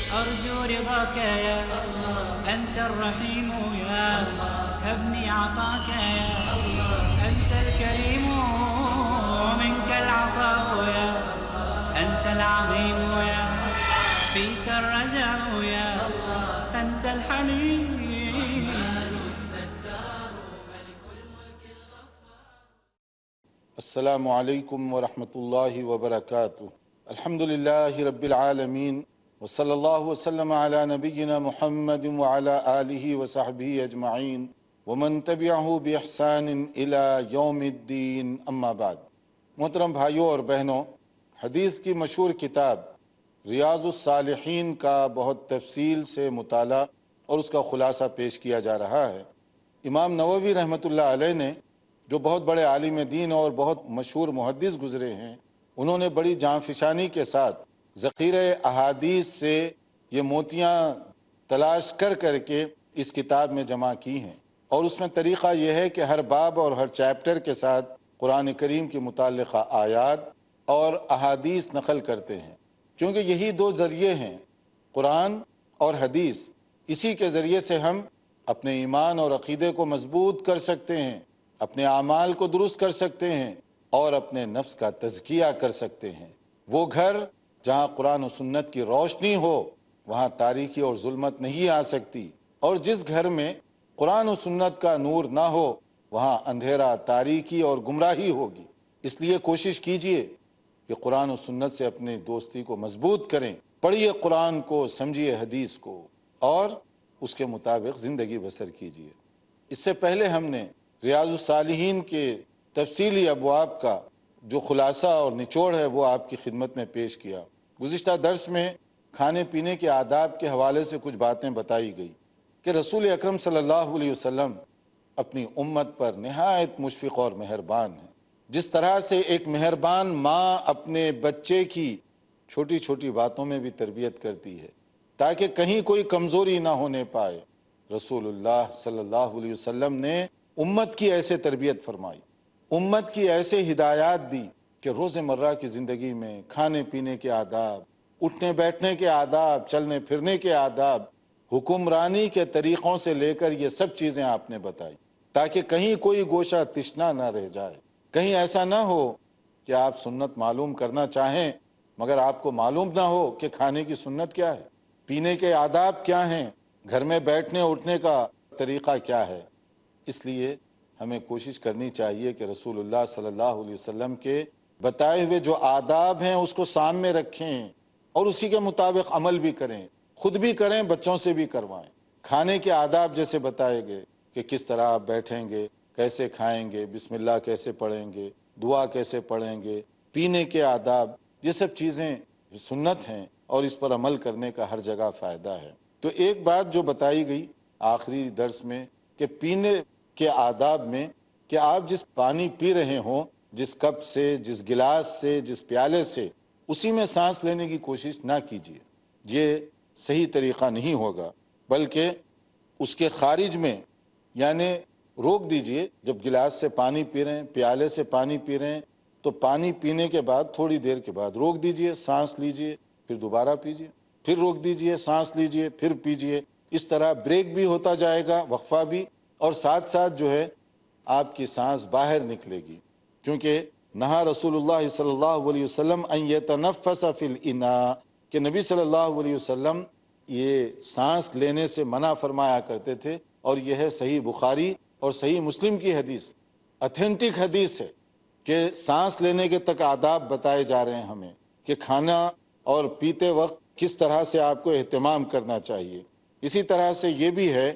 أرجو رضاك يا أنت الرحيم يا هبني عطاك يا أنت الكريم ومنك العطاء يا أنت العظيم يا فيك الرجاء يا أنت الحليم. السلام علیکم ورحمۃ اللہ وبرکاتہ۔ الحمدللہ رب العالمین وصلی اللہ وسلم علی نبینا محمد وعلی آلہ وصحبہ اجمعین ومن تبعہ باحسان الی یوم الدین، اما بعد۔ محترم بھائیوں اور بہنوں، حدیث کی مشہور کتاب ریاض الصالحین کا بہت تفصیل سے مطالعہ اور اس کا خلاصہ پیش کیا جا رہا ہے۔ امام نووی رحمۃ اللہ علیہ نے، جو بہت بڑے عالم دین اور بہت مشہور محدث گزرے ہیں، انہوں نے بڑی جاں فشانی کے ساتھ ذخیرہ احادیث سے یہ موتیاں تلاش کر کے اس کتاب میں جمع کی ہیں، اور اس میں طریقہ یہ ہے کہ ہر باب اور ہر چیپٹر کے ساتھ قرآن کریم کے متعلقہ آیات اور احادیث نقل کرتے ہیں، کیونکہ یہی دو ذریعے ہیں، قرآن اور حدیث۔ اسی کے ذریعے سے ہم اپنے ایمان اور عقیدے کو مضبوط کر سکتے ہیں، اپنے اعمال کو درست کر سکتے ہیں اور اپنے نفس کا تزکیہ کر سکتے ہیں۔ وہ گھر جہاں قرآن و سنت کی روشنی ہو، وہاں تاریکی اور ظلمت نہیں آ سکتی، اور جس گھر میں قرآن و سنت کا نور نہ ہو، وہاں اندھیرا، تاریکی اور گمراہی ہوگی۔ اس لیے کوشش کیجئے کہ قرآن و سنت سے اپنی دوستی کو مضبوط کریں، پڑھیے قرآن کو، سمجھیے حدیث کو، اور اس کے مطابق زندگی بسر کیجئے۔ اس سے پہلے ہم نے ریاض الصالحین کے تفصیلی ابواب کا جو خلاصہ اور نچوڑ ہے وہ آپ کی خدمت میں پیش کیا۔ گزشتہ درس میں کھانے پینے کے آداب کے حوالے سے کچھ باتیں بتائی گئی کہ رسول اکرم صلی اللہ علیہ وسلم اپنی امت پر نہایت مشفق اور مہربان ہیں۔ جس طرح سے ایک مہربان ماں اپنے بچے کی چھوٹی چھوٹی باتوں میں بھی تربیت کرتی ہے تاکہ کہیں کوئی کمزوری نہ ہونے پائے، رسول اللہ صلی اللہ علیہ وسلم نے امت کی ایسے تربیت فرمائی، امت کی ایسے ہدایات دی کہ روزمرہ کی زندگی میں کھانے پینے کے آداب، اٹھنے بیٹھنے کے آداب، چلنے پھرنے کے آداب، حکمرانی کے طریقوں سے لے کر یہ سب چیزیں آپ نے بتائی، تاکہ کہیں کوئی گوشہ تشنا نہ رہ جائے، کہیں ایسا نہ ہو کہ آپ سنت معلوم کرنا چاہیں مگر آپ کو معلوم نہ ہو کہ کھانے کی سنت کیا ہے، پینے کے آداب کیا ہیں، گھر میں بیٹھنے اٹھنے کا طریقہ کیا ہے۔ اس لیے ہمیں کوشش کرنی چاہیے کہ رسول اللہ صلی اللہ علیہ وسلم کے بتائے ہوئے جو آداب ہیں اس کو سامنے رکھیں اور اسی کے مطابق عمل بھی کریں، خود بھی کریں، بچوں سے بھی کروائیں۔ کھانے کے آداب جیسے بتائے گئے کہ کس طرح آپ بیٹھیں گے، کیسے کھائیں گے، بسم اللہ کیسے پڑھیں گے، دعا کیسے پڑھیں گے، پینے کے آداب، یہ سب چیزیں سنت ہیں اور اس پر عمل کرنے کا ہر جگہ فائدہ ہے۔ تو ایک بات جو بتائی گئی آخری درس میں کہ پینے کے آداب میں کہ آپ جس پانی پی رہے ہوں، جس کپ سے، جس گلاس سے، جس پیالے سے، اسی میں سانس لینے کی کوشش نہ کیجیے، یہ صحیح طریقہ نہیں ہوگا، بلکہ اس کے خارج میں یعنی روک دیجئے۔ جب گلاس سے پانی پی رہے ہیں، پیالے سے پانی پی رہے ہیں، تو پانی پینے کے بعد تھوڑی دیر کے بعد روک دیجئے، سانس لیجئے، پھر دوبارہ پیجئے، پھر روک دیجئے، سانس لیجئے، پھر پیجئے۔ اس طرح بریک بھی ہوتا جائے گا، وقفہ بھی، اور ساتھ ساتھ جو ہے آپ کی سانس باہر نکلے گی، کیونکہ نہا رسول اللہ صلی اللہ علیہ وسلم ان یتنفس فی الاناء، کہ نبی صلی اللہ علیہ وسلم یہ سانس لینے سے منع فرمایا کرتے تھے، اور یہ ہے صحیح بخاری اور صحیح مسلم کی حدیث، اتھینٹک حدیث ہے کہ سانس لینے کے تک آداب بتائے جا رہے ہیں ہمیں کہ کھانا اور پیتے وقت کس طرح سے آپ کو اہتمام کرنا چاہیے۔ اسی طرح سے یہ بھی ہے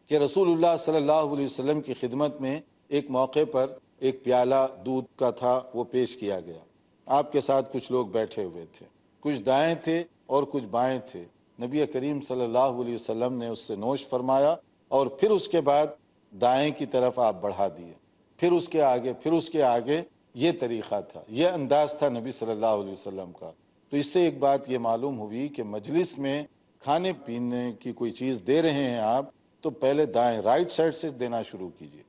کہ رسول اللہ صلی اللہ علیہ وسلم کی خدمت میں ایک موقع پر ایک پیالہ دودھ کا تھا، وہ پیش کیا گیا۔ آپ کے ساتھ کچھ لوگ بیٹھے ہوئے تھے، کچھ دائیں تھے اور کچھ بائیں تھے۔ نبی کریم صلی اللہ علیہ وسلم نے اس سے نوش فرمایا اور پھر اس کے بعد دائیں کی طرف آپ بڑھا دیے، پھر اس کے آگے، پھر اس کے آگے، یہ طریقہ تھا، یہ انداز تھا نبی صلی اللہ علیہ وسلم کا۔ تو اس سے ایک بات یہ معلوم ہوئی کہ مجلس میں کھانے پینے کی کوئی چیز دے رہے ہیں آپ، تو پہلے دائیں رائٹ سائڈ سے دینا شروع کیجئے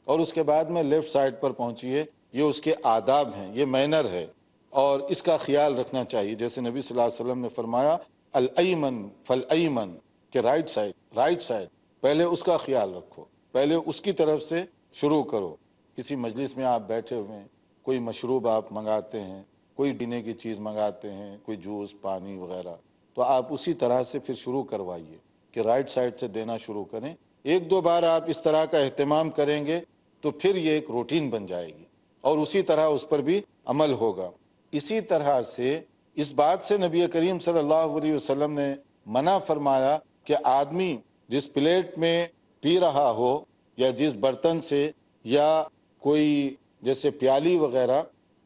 اور اس کے بعد میں لیفٹ سائڈ پر پہنچیے۔ یہ اس کے آداب ہیں، یہ مینر ہے، اور اس کا خیال رکھنا چاہیے۔ جیسے نبی صلی اللہ علیہ وسلم نے فرمایا الایمن فالایمن کہ رائٹ سائڈ پہلے اس کا خیال رکھو، پہلے اس کی طرف سے شروع کرو۔ کسی مجلس میں آپ بیٹھے ہوئے ہیں، کوئی مشروب آپ منگاتے ہیں، کوئی پینے کی چیز منگاتے ہیں، کوئی جوس پانی وغیرہ، تو آپ اسی طرح سے پھر شروع کروائیے کہ رائٹ سائڈ سے دینا شروع کریں۔ ایک دو بار آپ اس طرح کا اہتمام کریں گے تو پھر یہ ایک روٹین بن جائے گی اور اسی طرح اس پر بھی عمل ہوگا۔ اسی طرح سے اس بات سے نبی کریم صلی اللہ علیہ وسلم نے منع فرمایا کہ آدمی جس پلیٹ میں پی رہا ہو یا جس برتن سے یا کوئی جیسے پیالی وغیرہ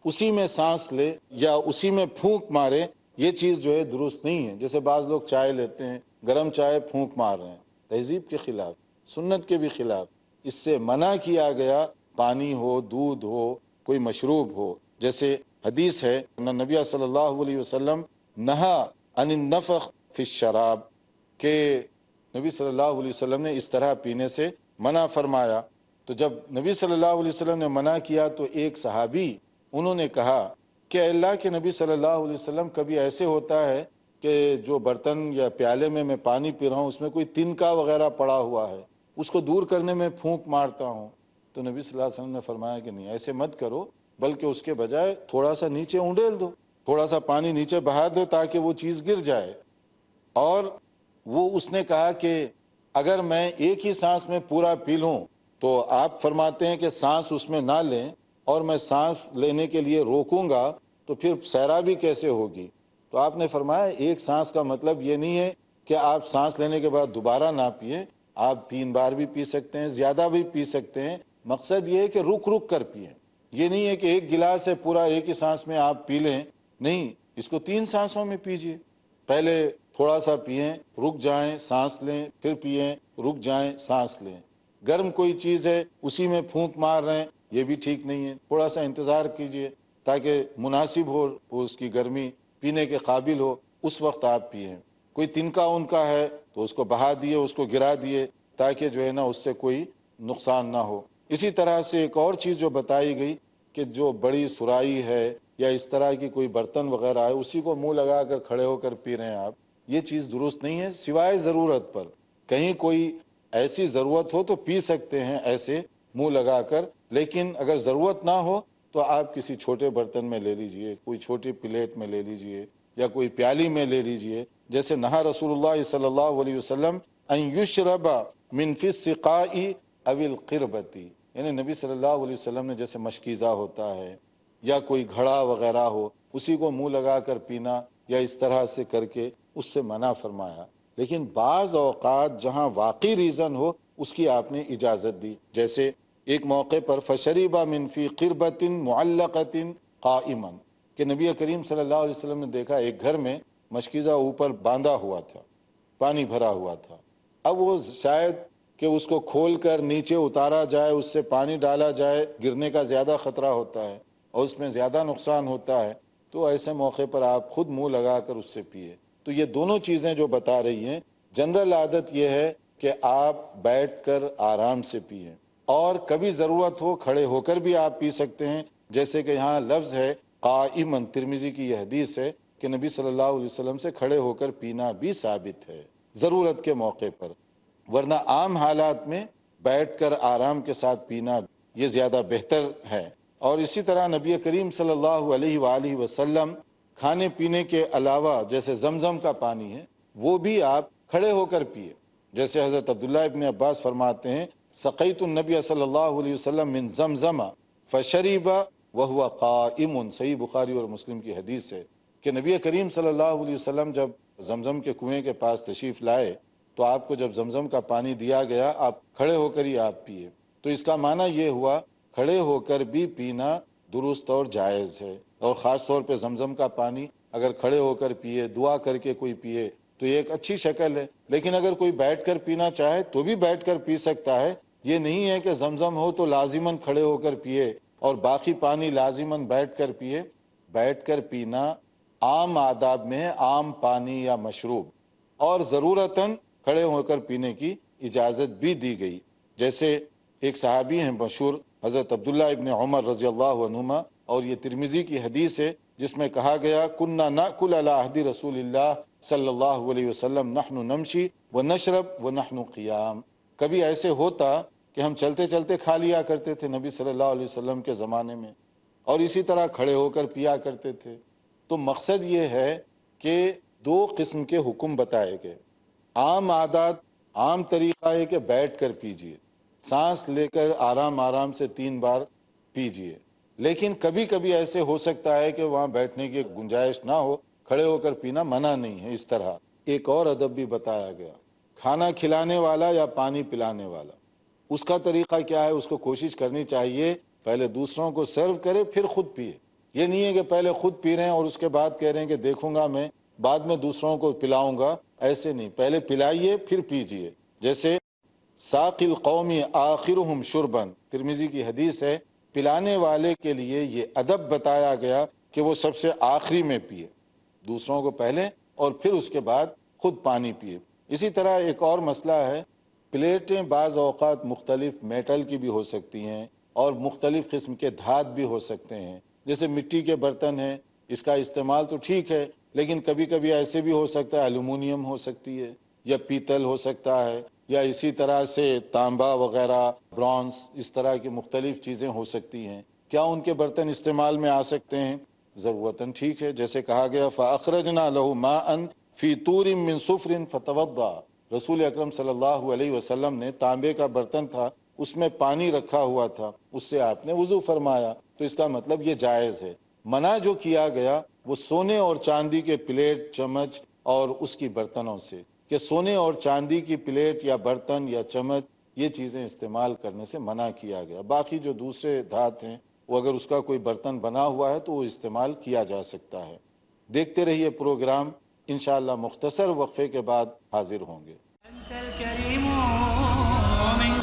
اسی میں سانس لے یا اسی میں پھونک مارے، یہ چیز جو ہے درست نہیں ہے۔ جیسے بعض لوگ چائے لیتے ہیں، گرم چائے پھونک مار رہے ہیں، تہذیب کے خلاف، سنت کے بھی خلاف۔ اس سے منع کیا گیا، پانی ہو، دودھ ہو، کوئی مشروب ہو۔ جیسے حدیث ہے نبی صلی اللہ علیہ وسلم نہا عن النفخ فی الشراب، کہ نبی صلی اللہ علیہ وسلم نے اس طرح پینے سے منع فرمایا۔ تو جب نبی صلی اللہ علیہ وسلم نے منع کیا تو ایک صحابی انہوں نے کہا کہ اللہ کے نبی صلی اللہ علیہ وسلم، کبھی ایسے ہوتا ہے کہ جو برتن یا پیالے میں پانی پی رہا ہوں اس میں کوئی تنکا وغیرہ پڑا ہوا ہے، اس کو دور کرنے میں پھونک مارتا ہوں۔ تو نبی صلی اللہ علیہ وسلم نے فرمایا کہ نہیں، ایسے مت کرو، بلکہ اس کے بجائے تھوڑا سا نیچے اونڈیل دو، تھوڑا سا پانی نیچے بہا دو تاکہ وہ چیز گر جائے۔ اور وہ اس نے کہا کہ اگر میں ایک ہی سانس میں پورا پی لوں تو آپ فرماتے ہیں کہ سانس اس میں نہ لیں، اور میں سانس لینے کے لیے روکوں گا تو پھر سیرابی کیسے ہوگی؟ تو آپ نے فرمایا ایک سانس کا مطلب یہ نہیں ہے کہ آپ سانس لینے کے بعد دوبارہ نہ پئیں، آپ 3 بار بھی پی سکتے ہیں، زیادہ بھی پی سکتے ہیں۔ مقصد یہ ہے کہ رک رک کر پئیں، یہ نہیں ہے کہ ایک گلاس ہے پورا ایک ہی سانس میں آپ پی لیں، نہیں، اس کو 3 سانسوں میں پیجئے۔ پہلے تھوڑا سا پئیں، رک جائیں، سانس لیں، پھر پئیں، رک جائیں، سانس لیں۔ گرم کوئی چیز ہے اسی میں پھونک مار رہے ہیں، یہ بھی ٹھیک نہیں ہے، تھوڑا سا انتظار کیجئے تاکہ مناسب ہو، اس کی گرمی پینے کے قابل ہو، اس وقت آپ پئیں۔ کوئی تنکا ان کا ہے تو اس کو بہا دیے، اس کو گرا دیے تاکہ جو ہے نا اس سے کوئی نقصان نہ ہو۔ اسی طرح سے ایک اور چیز جو بتائی گئی کہ جو بڑی سرائی ہے یا اس طرح کی کوئی برتن وغیرہ ہے اسی کو منہ لگا کر کھڑے ہو کر پی رہے ہیں آپ، یہ چیز درست نہیں ہے، سوائے ضرورت پر۔ کہیں کوئی ایسی ضرورت ہو تو پی سکتے ہیں ایسے منہ لگا کر، لیکن اگر ضرورت نہ ہو تو آپ کسی چھوٹے برتن میں لے لیجئے، کوئی چھوٹی پلیٹ میں لے لیجئے یا کوئی پیالی میں لے لیجئے۔ جیسے نہا رسول اللہ صلی اللہ علیہ وسلم ان یشرب من فی السقاء او القربۃ، یعنی نبی صلی اللہ علیہ وسلم نے جیسے مشکیزہ ہوتا ہے یا کوئی گھڑا وغیرہ ہو اسی کو منہ لگا کر پینا یا اس طرح سے کر کے اس سے منع فرمایا۔ لیکن بعض اوقات جہاں واقعی ریزن ہو اس کی آپ نے اجازت دی، جیسے ایک موقع پر فشرب من فی قربۃ معلقۃ قائما، کہ نبی کریم صلی اللہ علیہ وسلم نے دیکھا ایک گھر میں مشکیزہ اوپر باندھا ہوا تھا، پانی بھرا ہوا تھا، اب وہ شاید کہ اس کو کھول کر نیچے اتارا جائے، اس سے پانی ڈالا جائے، گرنے کا زیادہ خطرہ ہوتا ہے اور اس میں زیادہ نقصان ہوتا ہے، تو ایسے موقع پر آپ خود منہ لگا کر اس سے پیے۔ تو یہ دونوں چیزیں جو بتا رہی ہیں، جنرل عادت یہ ہے کہ آپ بیٹھ کر آرام سے پئیں، اور کبھی ضرورت ہو کھڑے ہو کر بھی آپ پی سکتے ہیں، جیسے کہ یہاں لفظ ہے قائماً، ترمذی کی یہ حدیث ہے کہ نبی صلی اللہ علیہ وسلم سے کھڑے ہو کر پینا بھی ثابت ہے ضرورت کے موقع پر، ورنہ عام حالات میں بیٹھ کر آرام کے ساتھ پینا یہ زیادہ بہتر ہے۔ اور اسی طرح نبی کریم صلی اللہ علیہ وآلہ وسلم کھانے پینے کے علاوہ جیسے زمزم کا پانی ہے وہ بھی آپ کھڑے ہو کر پیے، جیسے حضرت عبداللہ ابن عباس فرماتے ہیں سقیت النبی صلی اللہ علیہ وسلم من زمزم فشرب وهو قائم، صحیح بخاری اور مسلم کی حدیث ہے کہ نبی کریم صلی اللہ علیہ وسلم جب زمزم کے کنویں کے پاس تشریف لائے تو آپ کو جب زمزم کا پانی دیا گیا آپ کھڑے ہو کر ہی آپ پیے۔ تو اس کا معنی یہ ہوا کھڑے ہو کر بھی پینا درست اور جائز ہے، اور خاص طور پہ زمزم کا پانی اگر کھڑے ہو کر پیے، دعا کر کے کوئی پیے تو یہ ایک اچھی شکل ہے۔ لیکن اگر کوئی بیٹھ کر پینا چاہے تو بھی بیٹھ کر پی سکتا ہے، یہ نہیں ہے کہ زمزم ہو تو لازماً کھڑے ہو کر پیے اور باقی پانی لازماً بیٹھ کر پیے۔ بیٹھ کر پینا عام آداب میں ہے، عام پانی یا مشروب، اور ضرورتاً کھڑے ہو کر پینے کی اجازت بھی دی گئی۔ جیسے ایک صحابی ہیں مشہور حضرت عبداللہ ابن عمر رضی اللہ عنہما، اور یہ ترمذی کی حدیث ہے جس میں کہا گیا کننا ناکل علی عہد رسول اللہ صلی اللہ علیہ وسلم نحن نمشی و نشرب و نحن قیام، کبھی ایسے ہوتا کہ ہم چلتے چلتے کھا لیا کرتے تھے نبی صلی اللہ علیہ وسلم کے زمانے میں، اور اسی طرح کھڑے ہو کر پیا کرتے تھے۔ تو مقصد یہ ہے کہ دو قسم کے حکم بتائے گئے۔ عام عادات، عام طریقہ ہے کہ بیٹھ کر پیجئے، سانس لے کر آرام آرام سے 3 بار پیجئے، لیکن کبھی کبھی ایسے ہو سکتا ہے کہ وہاں بیٹھنے کی گنجائش نہ ہو، کھڑے ہو کر پینا منع نہیں ہے۔ اس طرح ایک اور ادب بھی بتایا گیا، کھانا کھلانے والا یا پانی پلانے والا، اس کا طریقہ کیا ہے؟ اس کو کوشش کرنی چاہیے پہلے دوسروں کو سرو کرے پھر خود پیے۔ یہ نہیں ہے کہ پہلے خود پی رہے ہیں اور اس کے بعد کہہ رہے ہیں کہ دیکھوں گا میں بعد میں دوسروں کو پلاؤں گا، ایسے نہیں، پہلے پلائیے پھر پیجئے۔ جیسے ساقی القوم آخرہم شربن، ترمذی کی حدیث ہے، پلانے والے کے لیے یہ ادب بتایا گیا کہ وہ سب سے آخری میں پیے، دوسروں کو پہلے اور پھر اس کے بعد خود پانی پیے۔ اسی طرح ایک اور مسئلہ ہے، پلیٹیں بعض اوقات مختلف میٹل کی بھی ہو سکتی ہیں اور مختلف قسم کے دھات بھی ہو سکتے ہیں، جیسے مٹی کے برتن ہیں، اس کا استعمال تو ٹھیک ہے، لیکن کبھی کبھی ایسے بھی ہو سکتا ہے، الومینیم ہو سکتی ہے یا پیتل ہو سکتا ہے، یا اسی طرح سے تانبا وغیرہ، برونز، اس طرح کی مختلف چیزیں ہو سکتی ہیں۔ کیا ان کے برتن استعمال میں آ سکتے ہیں؟ ضرورتاً ٹھیک ہے، جیسے کہا گیا فَأَخْرَجْنَا لَهُ مَاءً فِي طُورٍ مِّن صُفْرٍ فَتَوَضَّأَ، رسول اکرم صلی اللہ علیہ وسلم نے تانبے کا برتن تھا، اس میں پانی رکھا ہوا تھا، اس سے آپ نے وضو فرمایا، تو اس کا مطلب یہ جائز ہے۔ منع جو کیا گیا وہ سونے اور چاندی کے پلیٹ، چمچ اور اس کی برتنوں سے، کہ سونے اور چاندی کی پلیٹ یا برتن یا چمچ یہ چیزیں استعمال کرنے سے منع کیا گیا۔ باقی جو دوسرے دھات ہیں وہ اگر اس کا کوئی برتن بنا ہوا ہے تو وہ استعمال کیا جا سکتا ہے۔ دیکھتے رہیے پروگرام، انشاءاللہ مختصر وقفے کے بعد حاضر ہوں گے۔ أنت الكريم من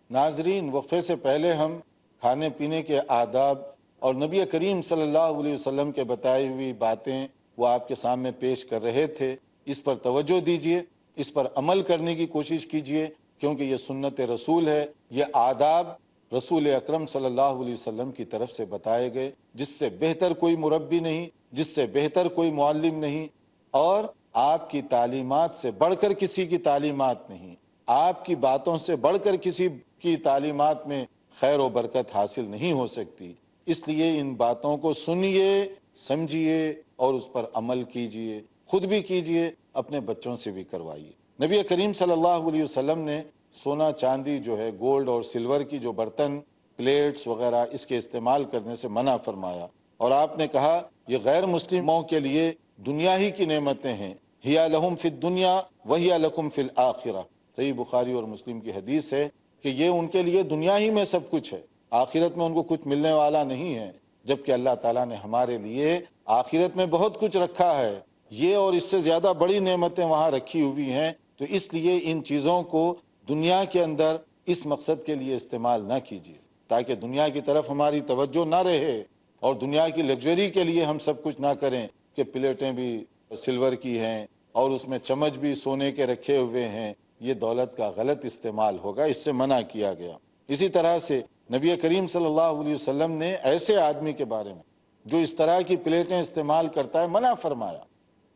ناظرین، وقفے سے پہلے ہم کھانے پینے کے آداب اور نبی کریم صلی اللہ علیہ وسلم کے بتائی ہوئی باتیں وہ آپ کے سامنے پیش کر رہے تھے۔ اس پر توجہ دیجئے، اس پر عمل کرنے کی کوشش کیجئے، کیونکہ یہ سنت رسول ہے، یہ آداب رسول اکرم صلی اللہ علیہ وسلم کی طرف سے بتائے گئے، جس سے بہتر کوئی مربی نہیں، جس سے بہتر کوئی معلم نہیں، اور آپ کی تعلیمات سے بڑھ کر کسی کی تعلیمات نہیں، آپ کی باتوں سے بڑھ کر کسی کی تعلیمات میں خیر و برکت حاصل نہیں ہو سکتی۔ اس لیے ان باتوں کو سنیے، سمجھیے اور اس پر عمل کیجیے، خود بھی کیجیے، اپنے بچوں سے بھی کروائیے۔ نبی کریم صلی اللہ علیہ وسلم نے سونا چاندی جو ہے، گولڈ اور سلور کی جو برتن، پلیٹس وغیرہ، اس کے استعمال کرنے سے منع فرمایا، اور آپ نے کہا یہ غیر مسلموں کے لیے دنیا ہی کی نعمتیں ہیں، ہیا لہم فی الدنیا وہیا لکم فی الآخرہ، صحیح بخاری اور مسلم کی حدیث ہے کہ یہ ان کے لیے دنیا ہی میں سب کچھ ہے، آخرت میں ان کو کچھ ملنے والا نہیں ہے، جبکہ اللہ تعالیٰ نے ہمارے لیے آخرت میں بہت کچھ رکھا ہے، یہ اور اس سے زیادہ بڑی نعمتیں وہاں رکھی ہوئی ہیں۔ تو اس لیے ان چیزوں کو دنیا کے اندر اس مقصد کے لیے استعمال نہ کیجیے، تاکہ دنیا کی طرف ہماری توجہ نہ رہے اور دنیا کی لگژری کے لیے ہم سب کچھ نہ کریں کہ پلیٹیں بھی سلور کی ہیں اور اس میں چمچ بھی سونے کے رکھے ہوئے ہیں، یہ دولت کا غلط استعمال ہوگا، اس سے منع کیا گیا۔ اسی طرح سے نبی کریم صلی اللہ علیہ وسلم نے ایسے آدمی کے بارے میں جو اس طرح کی پلیٹیں استعمال کرتا ہے منع فرمایا۔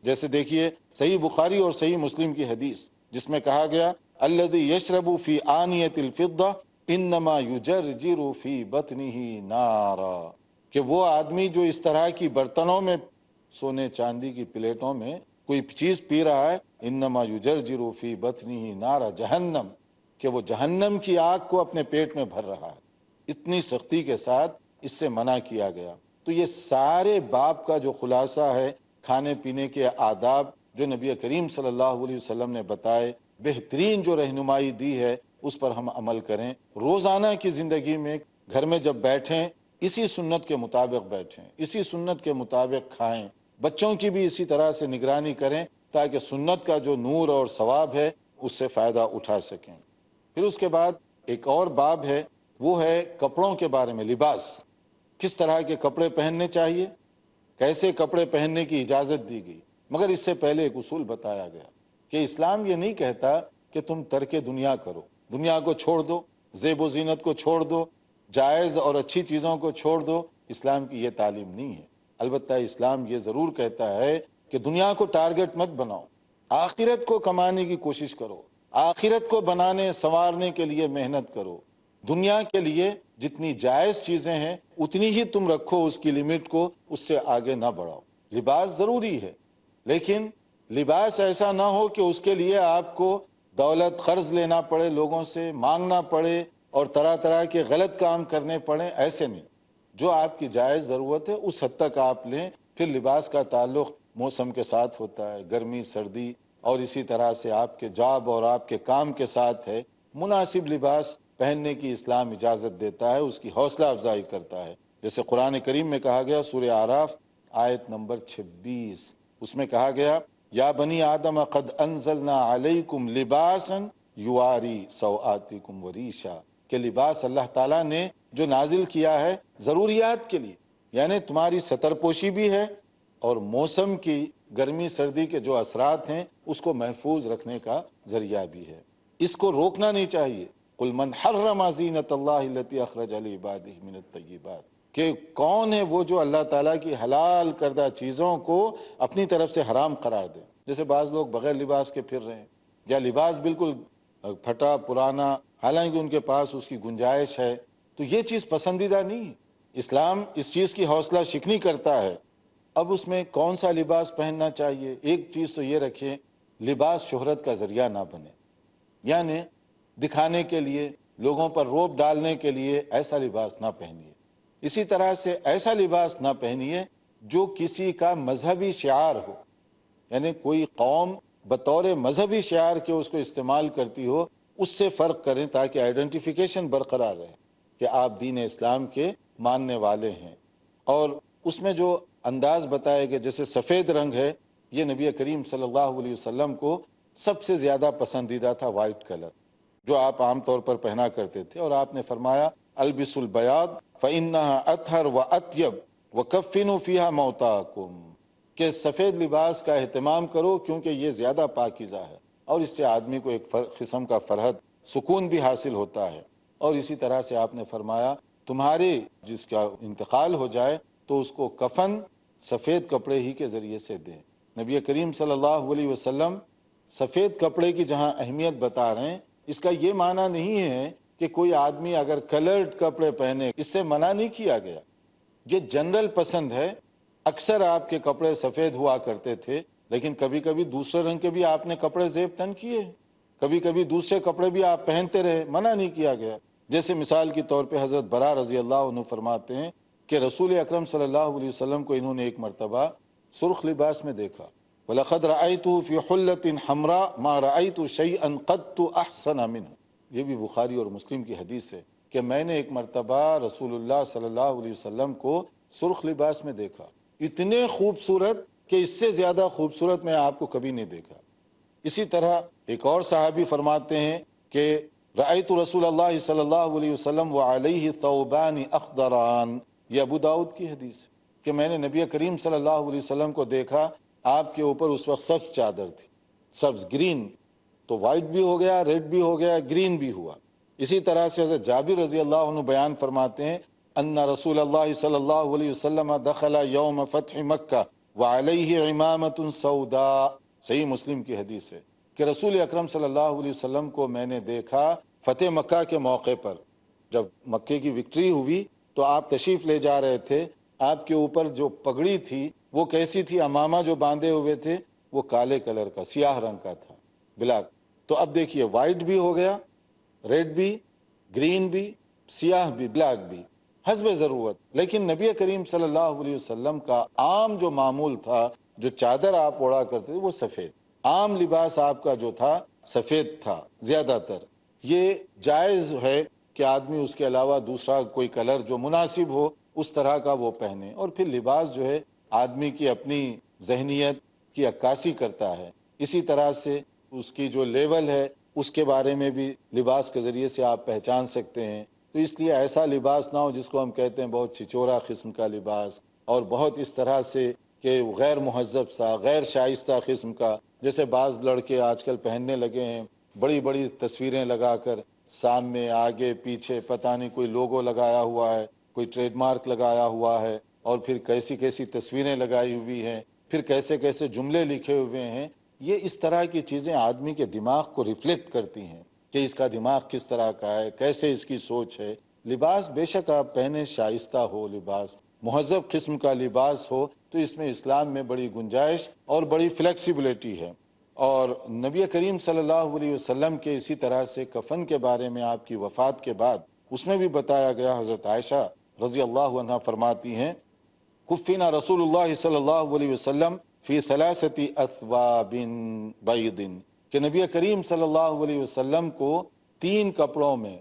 جیسے دیکھیے صحیح بخاری اور صحیح مسلم کی حدیث، جس میں کہا گیا الذی یشرب فی آنیۃ الفضہ انما یجرجر فی بطنہ نارا، کہ وہ آدمی جو اس طرح کی برتنوں میں، سونے چاندی کی پلیٹوں میں کوئی چیز پی رہا ہے، انما یجرجر فی بطنہ نارا جہنم، کہ وہ جہنم کی آگ کو اپنے پیٹ میں بھر رہا ہے۔ اتنی سختی کے ساتھ اس سے منع کیا گیا۔ تو یہ سارے باب کا جو خلاصہ ہے، کھانے پینے کے آداب جو نبی کریم صلی اللہ علیہ وسلم نے بتائے، بہترین جو رہنمائی دی ہے، اس پر ہم عمل کریں۔ روزانہ کی زندگی میں گھر میں جب بیٹھیں، اسی سنت کے مطابق بیٹھیں، اسی سنت کے مطابق کھائیں، بچوں کی بھی اسی طرح سے نگرانی کریں تاکہ سنت کا جو نور اور ثواب ہے اس سے فائدہ اٹھا سکیں۔ پھر اس کے بعد ایک اور باب ہے، وہ ہے کپڑوں کے بارے میں، لباس، کس طرح کے کپڑے پہننے چاہیے، کیسے کپڑے پہننے کی اجازت دی گئی۔ مگر اس سے پہلے ایک اصول بتایا گیا کہ اسلام یہ نہیں کہتا کہ تم ترک دنیا کرو، دنیا کو چھوڑ دو، زیب و زینت کو چھوڑ دو، جائز اور اچھی چیزوں کو چھوڑ دو، اسلام کی یہ تعلیم نہیں ہے۔ البتہ اسلام یہ ضرور کہتا ہے کہ دنیا کو ٹارگٹ مت بناؤ، آخرت کو کمانے کی کوشش کرو، آخرت کو بنانے سنوارنے کے لیے محنت کرو۔ دنیا کے لیے جتنی جائز چیزیں ہیں اتنی ہی تم رکھو، اس کی لمٹ کو، اس سے آگے نہ بڑھاؤ۔ لباس ضروری ہے، لیکن لباس ایسا نہ ہو کہ اس کے لیے آپ کو دولت قرض لینا پڑے، لوگوں سے مانگنا پڑے اور طرح طرح کے غلط کام کرنے پڑیں، ایسے نہیں۔ جو آپ کی جائز ضرورت ہے اس حد تک آپ لیں۔ پھر لباس کا تعلق موسم کے ساتھ ہوتا ہے، گرمی سردی، اور اسی طرح سے آپ کے جاب اور آپ کے کام کے ساتھ ہے۔ مناسب لباس پہننے کی اسلام اجازت دیتا ہے، اس کی حوصلہ افزائی کرتا ہے۔ جیسے قرآن کریم میں کہا گیا، سورہ اعراف آیت نمبر 26، اس میں کہا گیا یا بنی آدم قد انزلنا علیکم لباسا یواری سوآتکم وریشا، کہ لباس اللہ تعالیٰ نے جو نازل کیا ہے ضروریات کے لیے، یعنی تمہاری ستر پوشی بھی ہے اور موسم کی گرمی سردی کے جو اثرات ہیں اس کو محفوظ رکھنے کا ذریعہ بھی ہے۔ اس کو روکنا نہیں چاہیے۔ قل من حرم زینت اللہ التی اخرج لعبادہ من الطیبات، کہ کون ہے وہ جو اللہ تعالیٰ کی حلال کردہ چیزوں کو اپنی طرف سے حرام قرار دے۔ جیسے بعض لوگ بغیر لباس کے پھر رہے ہیں، یا لباس بالکل پھٹا پرانا، حالانکہ ان کے پاس اس کی گنجائش ہے، تو یہ چیز پسندیدہ نہیں ہے۔ اسلام اس چیز کی حوصلہ شکنی کرتا ہے۔ اب اس میں کون سا لباس پہننا چاہیے؟ ایک چیز تو یہ رکھیں، لباس شہرت کا ذریعہ نہ بنے، یعنی دکھانے کے لیے، لوگوں پر روب ڈالنے کے لیے ایسا لباس نہ پہنیے۔ اسی طرح سے ایسا لباس نہ پہنیے جو کسی کا مذہبی شعار ہو، یعنی کوئی قوم بطور مذہبی شعار کے اس کو استعمال کرتی ہو، اس سے فرق کریں تاکہ آئیڈینٹیفیکیشن برقرار رہے کہ آپ دین اسلام کے ماننے والے ہیں۔ اور اس میں جو انداز بتایا گیا، جیسے سفید رنگ ہے، یہ نبی کریم صلی اللہ علیہ وسلم کو سب سے زیادہ پسندیدہ تھا، وائٹ کلر، جو آپ عام طور پر پہنا کرتے تھے، اور آپ نے فرمایا البسوا البیاض فإنها اطہر واطیب وکفنوا فیہا موتاکم، کہ سفید لباس کا اہتمام کرو کیونکہ یہ زیادہ پاکیزہ ہے، اور اس سے آدمی کو ایک قسم کا فرحت، سکون بھی حاصل ہوتا ہے۔ اور اسی طرح سے آپ نے فرمایا تمہارے جس کا انتقال ہو جائے تو اس کو کفن سفید کپڑے ہی کے ذریعے سے دیں۔ نبی کریم صلی اللہ علیہ وسلم سفید کپڑے کی جہاں اہمیت بتا رہے ہیں، اس کا یہ معنی نہیں ہے کہ کوئی آدمی اگر کلرڈ کپڑے پہنے، اس سے منع نہیں کیا گیا، یہ جنرل پسند ہے۔ اکثر آپ کے کپڑے سفید ہوا کرتے تھے، لیکن کبھی کبھی دوسرے رنگ کے بھی آپ نے کپڑے زیب تن کیے، کبھی کبھی دوسرے کپڑے بھی آپ پہنتے رہے، منع نہیں کیا گیا۔ جیسے مثال کے طور پہ حضرت برا رضی اللہ عنہ فرماتے ہیں کہ رسول اکرم صلی اللہ علیہ وسلم کو انہوں نے ایک مرتبہ سرخ لباس میں دیکھا، وَلَقَدْ رَأَيْتُهُ فِي حُلَّةٍ حَمْرَاءَ مَا رَأَيْتُ شَيْئًا قَدْ أَحْسَنَ مِنْهُ، یہ بھی بخاری اور مسلم کی حدیث ہے کہ میں نے ایک مرتبہ رسول اللہ صلی اللہ علیہ وسلم کو سرخ لباس میں دیکھا، اتنے خوبصورت کہ اس سے زیادہ خوبصورت میں آپ کو کبھی نہیں دیکھا۔ اسی طرح ایک اور صحابی فرماتے ہیں کہ رأیت رسول اللہ صلی اللہ علیہ وسلم وعلیہ ثوبان اخضران، یہ ابو داؤد کی حدیث ہے کہ میں نے نبی کریم صلی اللہ علیہ وسلم کو دیکھا، آپ کے اوپر اس وقت سبز چادر تھی، سبز، گرین، تو وائٹ بھی ہو گیا، ریڈ بھی ہو گیا، گرین بھی ہوا۔ اسی طرح سے حضرت جابر رضی اللہ عنہ بیان فرماتے ہیں ان رسول اللہ صلی اللہ علیہ وسلم دخل یوم فتح مکہ وعلیہ عمامۃ سوداء، صحیح مسلم کی حدیث ہے کہ رسول اکرم صلی اللہ علیہ وسلم کو میں نے دیکھا فتح مکہ کے موقع پر، جب مکے کی وکٹری ہوئی تو آپ تشریف لے جا رہے تھے، آپ کے اوپر جو پگڑی تھی وہ کیسی تھی، امامہ جو باندھے ہوئے تھے وہ کالے کلر کا، سیاہ رنگ کا تھا، بلیک۔ تو اب دیکھیے وائٹ بھی ہو گیا، ریڈ بھی، گرین بھی، سیاہ بھی، بلیک بھی، حسب ضرورت۔ لیکن نبی کریم صلی اللہ علیہ وسلم کا عام جو معمول تھا، جو چادر آپ اوڑا کرتے تھے وہ سفید، عام لباس آپ کا جو تھا سفید تھا زیادہ تر۔ یہ جائز ہے کہ آدمی اس کے علاوہ دوسرا کوئی کلر جو مناسب ہو اس طرح کا وہ پہنے، اور پھر لباس جو ہے آدمی کی اپنی ذہنیت کی عکاسی کرتا ہے۔ اسی طرح سے اس کی جو لیول ہے اس کے بارے میں بھی لباس کے ذریعے سے آپ پہچان سکتے ہیں۔ تو اس لیے ایسا لباس نہ ہو جس کو ہم کہتے ہیں بہت چچورا قسم کا لباس، اور بہت اس طرح سے کہ غیر مہذب سا، غیر شائستہ قسم کا، جیسے بعض لڑکے آج کل پہننے لگے ہیں، بڑی بڑی تصویریں لگا کر سامنے آگے پیچھے پتہ نہیں کوئی لوگو لگایا ہوا ہے، کوئی ٹریڈ مارک لگایا ہوا ہے، اور پھر کیسی کیسی تصویریں لگائی ہوئی ہیں، پھر کیسے کیسے جملے لکھے ہوئے ہیں، یہ اس طرح کی چیزیں آدمی کے دماغ کو ریفلیکٹ کرتی ہیں کہ اس کا دماغ کس طرح کا ہے، کیسے اس کی سوچ ہے۔ لباس بے شک آپ پہنے، شائستہ ہو لباس، مہذب قسم کا لباس ہو، تو اس میں اسلام میں بڑی گنجائش اور بڑی فلیکسیبلٹی ہے۔ اور نبی کریم صلی اللہ علیہ وسلم کے اسی طرح سے کفن کے بارے میں آپ کی وفات کے بعد اس میں بھی بتایا گیا۔ حضرت عائشہ رضی اللہ عنہا فرماتی ہیں، کفنا رسول اللہ صلی اللہ علیہ وسلم فی ثلاثت اثواب بیض، کہ نبی کریم صلی اللہ علیہ وسلم کو 3 کپڑوں میں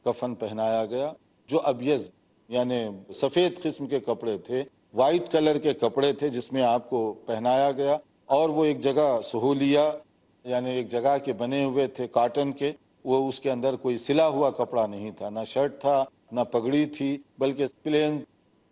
کفن پہنایا گیا، جو ابیض یعنی سفید قسم کے کپڑے تھے، وائٹ کلر کے کپڑے تھے جس میں آپ کو پہنایا گیا، اور وہ ایک جگہ سہولیہ یعنی ایک جگہ کے بنے ہوئے تھے کاٹن کے، وہ اس کے اندر کوئی سلا ہوا کپڑا نہیں تھا، نہ شرٹ تھا نہ پگڑی تھی، بلکہ پلین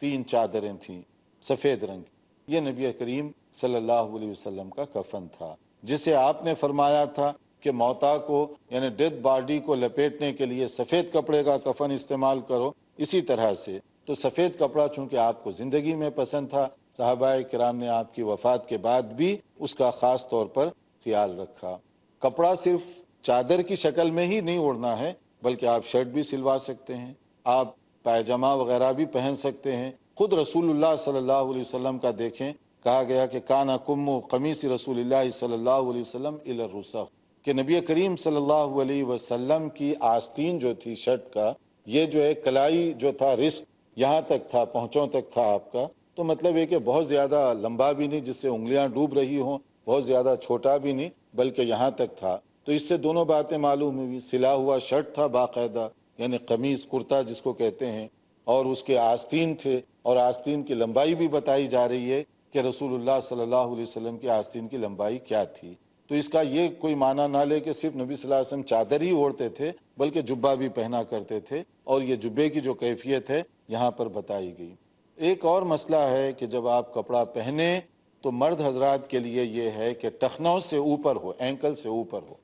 3 چادریں تھیں سفید رنگ کی۔ یہ نبی کریم صلی اللہ علیہ وسلم کا کفن تھا، جسے آپ نے فرمایا تھا کہ موتا کو یعنی ڈیڈ باڈی کو لپیٹنے کے لیے سفید کپڑے کا کفن استعمال کرو۔ اسی طرح سے تو سفید کپڑا چونکہ آپ کو زندگی میں پسند تھا، صحابہ کرام نے آپ کی وفات کے بعد بھی اس کا خاص طور پر خیال رکھا۔ کپڑا صرف چادر کی شکل میں ہی نہیں اوڑھنا ہے، بلکہ آپ شرٹ بھی سلوا سکتے ہیں، آپ پائجامہ وغیرہ بھی پہن سکتے ہیں۔ خود رسول اللہ صلی اللہ علیہ وسلم کا دیکھیں، کہا گیا کہ کانا کم قمیص رسول اللہ صلی اللہ علیہ وسلم الی الرسغ، کہ نبی کریم صلی اللہ علیہ وسلم کی آستین جو تھی شرٹ کا، یہ جو ہے کلائی جو تھا رزق یہاں تک تھا، پہنچوں تک تھا آپ کا، تو مطلب یہ کہ بہت زیادہ لمبا بھی نہیں جس سے انگلیاں ڈوب رہی ہوں، بہت زیادہ چھوٹا بھی نہیں، بلکہ یہاں تک تھا۔ تو اس سے دونوں باتیں معلوم ہوئی، سلا ہوا شرٹ تھا باقاعدہ، یعنی قمیص کرتا جس کو کہتے ہیں، اور اس کے آستین تھے، اور آستین کی لمبائی بھی بتائی جا رہی ہے کہ رسول اللہ صلی اللہ علیہ وسلم کی آستین کی لمبائی کیا تھی۔ تو اس کا یہ کوئی معنی نہ لے کہ صرف نبی صلی اللہ علیہ وسلم چادر ہی اوڑھتے تھے، بلکہ جبہ بھی پہنا کرتے تھے، اور یہ جبے کی جو کیفیت ہے یہاں پر بتائی گئی۔ ایک اور مسئلہ ہے کہ جب آپ کپڑا پہنے تو مرد حضرات کے لیے یہ ہے کہ ٹخنوں سے اوپر ہو، اینکل سے اوپر ہو،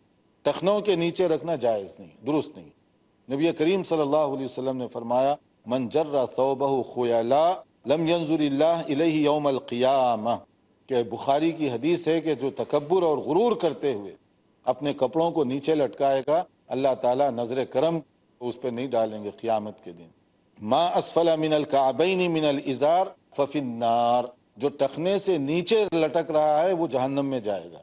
ٹخنوں کے نیچے رکھنا جائز نہیں، درست نہیں۔ نبی کریم صلی اللہ علیہ وسلم نے فرمایا، من جر ثوبہ خیلا لم ینظر اللہ الیہ یوم القیامہ، کہ بخاری کی حدیث ہے کہ جو تکبر اور غرور کرتے ہوئے اپنے کپڑوں کو نیچے لٹکائے گا، اللہ تعالیٰ نظر کرم اس پہ نہیں ڈالیں گے قیامت کے دن۔ ما اسفل من الکعبین من الازار ففی النار، جو ٹخنے سے نیچے لٹک رہا ہے وہ جہنم میں جائے گا۔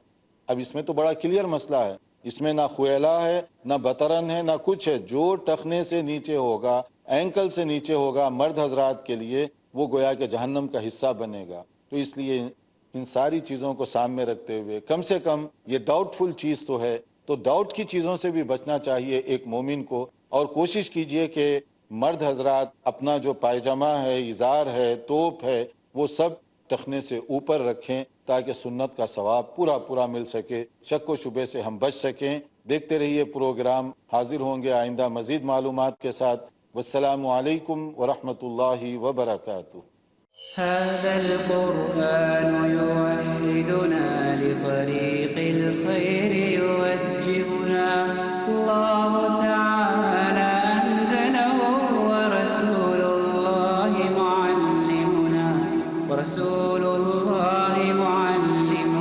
اب اس میں تو بڑا کلیئر مسئلہ ہے، اس میں نہ خیلا ہے نہ بطرن ہے نہ کچھ ہے، جو ٹخنے سے نیچے ہوگا، اینکل سے نیچے ہوگا، مرد حضرات کے لیے وہ گویا کہ جہنم کا حصہ بنے گا۔ تو اس لیے ان ساری چیزوں کو سامنے رکھتے ہوئے کم سے کم یہ ڈاؤٹ فل چیز تو ہے، تو ڈاؤٹ کی چیزوں سے بھی بچنا چاہیے ایک مومن کو، اور کوشش کیجئے کہ مرد حضرات اپنا جو پائجامہ ہے، ازار ہے، توپ ہے، وہ سب ٹخنے سے اوپر رکھیں تاکہ سنت کا ثواب پورا پورا مل سکے، شک و شبے سے ہم بچ سکیں۔ دیکھتے رہیے پروگرام، حاضر ہوں گے آئندہ مزید معلومات کے ساتھ۔ والسلام علیکم ورحمۃ اللہ وبرکاتہ۔ هذا القرآن يوحدنا لطريق الخير يوجهنا، الله تعالى أنزله ورسول الله معلمنا